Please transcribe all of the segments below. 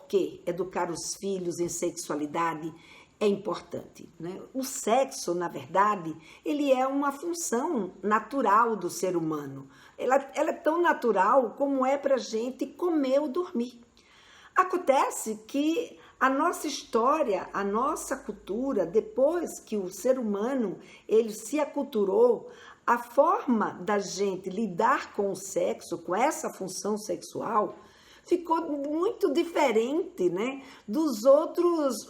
que educar os filhos em sexualidade é importante, né? O sexo, na verdade, ele é uma função natural do ser humano. Ela é tão natural como é para a gente comer ou dormir. Acontece que a nossa história, a nossa cultura, depois que o ser humano ele se aculturou, a forma da gente lidar com o sexo, com essa função sexual, ficou muito diferente, né, dos outros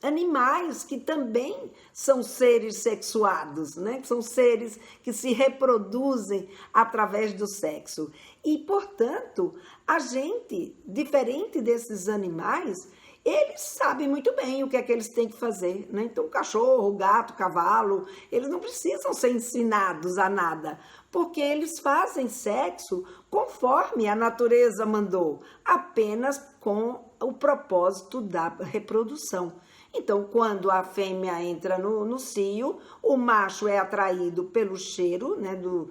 animais que também são seres sexuados, né? São seres que se reproduzem através do sexo. E, portanto, a gente, diferente desses animais, eles sabem muito bem o que é que eles têm que fazer, né? Então, cachorro, gato, cavalo, eles não precisam ser ensinados a nada, porque eles fazem sexo conforme a natureza mandou, apenas com o propósito da reprodução. Então, quando a fêmea entra no cio, o macho é atraído pelo cheiro, né, do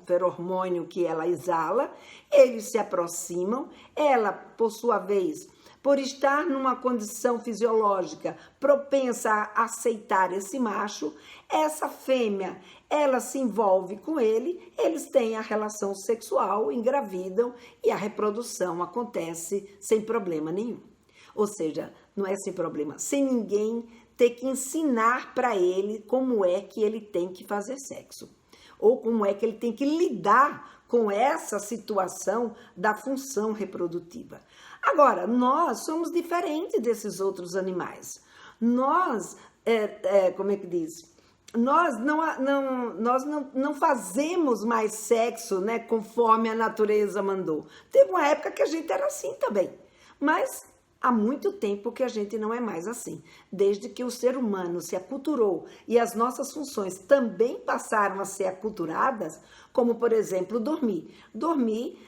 feromônio que ela exala, eles se aproximam, ela, por sua vez, por estar numa condição fisiológica propensa a aceitar esse macho, essa fêmea, ela se envolve com ele, eles têm a relação sexual, engravidam e a reprodução acontece sem problema nenhum. Ou seja, não é sem problema, sem ninguém ter que ensinar para ele como é que ele tem que fazer sexo, ou como é que ele tem que lidar com essa situação da função reprodutiva. Agora, nós somos diferentes desses outros animais. Nós, como é que diz? Nós não fazemos mais sexo, né, conforme a natureza mandou. Teve uma época que a gente era assim também, mas há muito tempo que a gente não é mais assim. Desde que o ser humano se aculturou e as nossas funções também passaram a ser aculturadas, como, por exemplo, dormir. Dormir,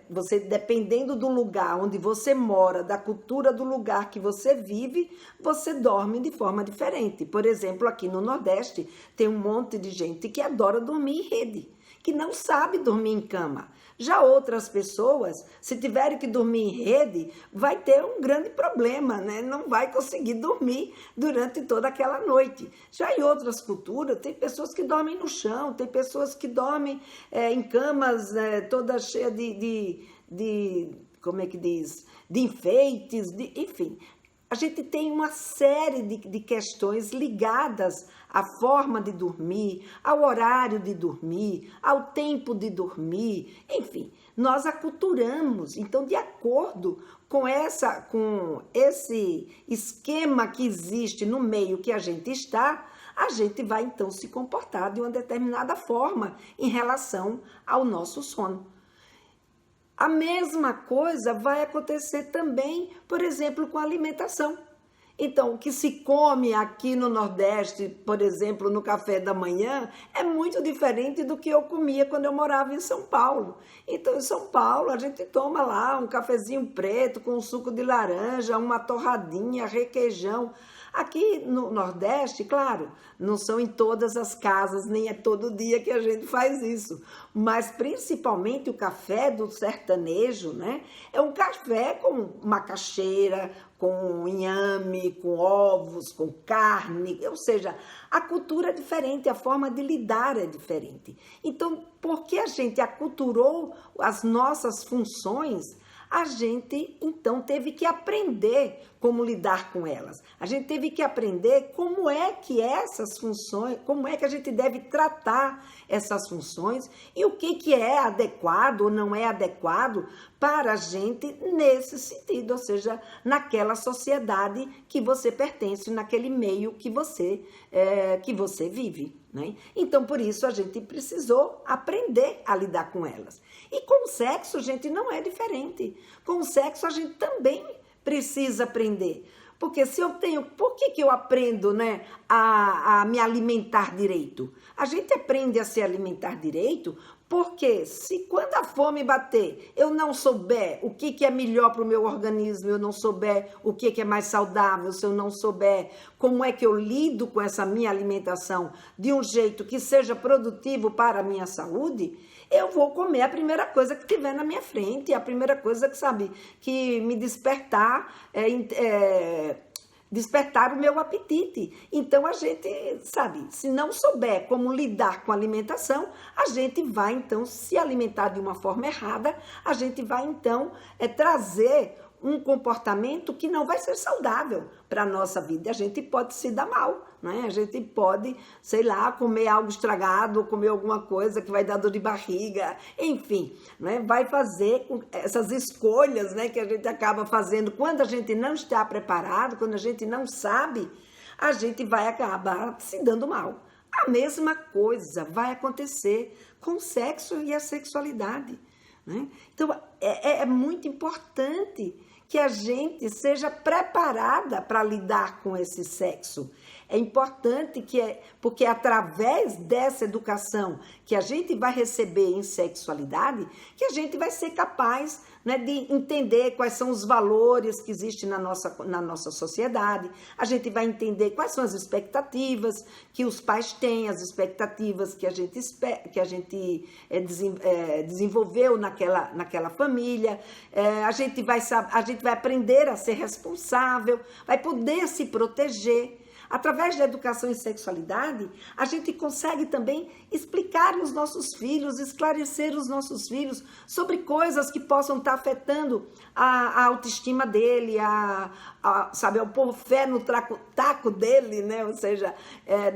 você, dependendo do lugar onde você mora, da cultura do lugar que você vive, você dorme de forma diferente. Por exemplo, aqui no Nordeste, tem um monte de gente que adora dormir em rede, que não sabe dormir em cama. Já outras pessoas, se tiverem que dormir em rede, vai ter um grande problema, né? Não vai conseguir dormir durante toda aquela noite. Já em outras culturas, tem pessoas que dormem no chão, tem pessoas que dormem em camas todas cheias como é que diz? De enfeites, enfim. A gente tem uma série de questões ligadas à forma de dormir, ao horário de dormir, ao tempo de dormir, enfim, nós aculturamos. Então, de acordo com esse esquema que existe no meio que a gente está, a gente vai então se comportar de uma determinada forma em relação ao nosso sono. A mesma coisa vai acontecer também, por exemplo, com a alimentação. Então, o que se come aqui no Nordeste, por exemplo, no café da manhã, é muito diferente do que eu comia quando eu morava em São Paulo. Então, em São Paulo, a gente toma lá um cafezinho preto com suco de laranja, uma torradinha, requeijão. Aqui no Nordeste, claro, não são em todas as casas, nem é todo dia que a gente faz isso, mas principalmente o café do sertanejo, né? É um café com macaxeira, com inhame, com ovos, com carne, ou seja, a cultura é diferente, a forma de lidar é diferente. Então, porque a gente aculturou as nossas funções, a gente, então, teve que aprender como lidar com elas. A gente teve que aprender como é que essas funções, como é que a gente deve tratar essas funções e o que é adequado ou não é adequado para a gente nesse sentido, ou seja, naquela sociedade que você pertence, naquele meio que você vive, né? Então, por isso, a gente precisou aprender a lidar com elas. E com o sexo, gente, não é diferente. Com o sexo, a gente também precisa aprender. Porque se eu tenho... Por que eu aprendo, né, a me alimentar direito? A gente aprende a se alimentar direito porque se quando a fome bater, eu não souber o que é melhor para o meu organismo, eu não souber o que é mais saudável, se eu não souber como é que eu lido com essa minha alimentação de um jeito que seja produtivo para a minha saúde, eu vou comer a primeira coisa que tiver na minha frente, a primeira coisa que, sabe, que me despertar, despertar o meu apetite. Então a gente, sabe, se não souber como lidar com a alimentação, a gente vai então se alimentar de uma forma errada, a gente vai então trazer um comportamento que não vai ser saudável para a nossa vida. A gente pode se dar mal, né? A gente pode, sei lá, comer algo estragado, ou comer alguma coisa que vai dar dor de barriga, enfim, né? Vai fazer essas escolhas, né, que a gente acaba fazendo quando a gente não está preparado, quando a gente não sabe, a gente vai acabar se dando mal. A mesma coisa vai acontecer com o sexo e a sexualidade, né? Então, é muito importante que a gente seja preparada para lidar com esse sexo. É importante porque é através dessa educação que a gente vai receber em sexualidade, que a gente vai ser capaz, né, de entender quais são os valores que existem na nossa sociedade. A gente vai entender quais são as expectativas que os pais têm, as expectativas que a gente desenvolveu naquela família. A gente vai aprender a ser responsável, vai poder se proteger. Através da educação em sexualidade, a gente consegue também explicar aos nossos filhos, esclarecer os nossos filhos sobre coisas que possam estar afetando a autoestima dele, sabe, o pôr fé no taco dele, né? Ou seja,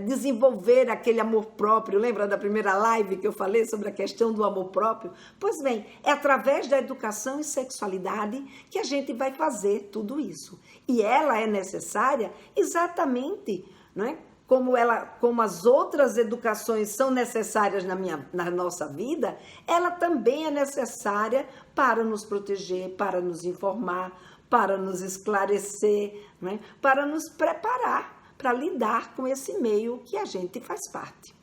desenvolver aquele amor próprio. Lembra da primeira live que eu falei sobre a questão do amor próprio? Pois bem, é através da educação em sexualidade que a gente vai fazer tudo isso. E ela é necessária exatamente, né? Como as outras educações são necessárias na nossa vida, ela também é necessária para nos proteger, para nos informar, para nos esclarecer, né? Para nos preparar para lidar com esse meio que a gente faz parte.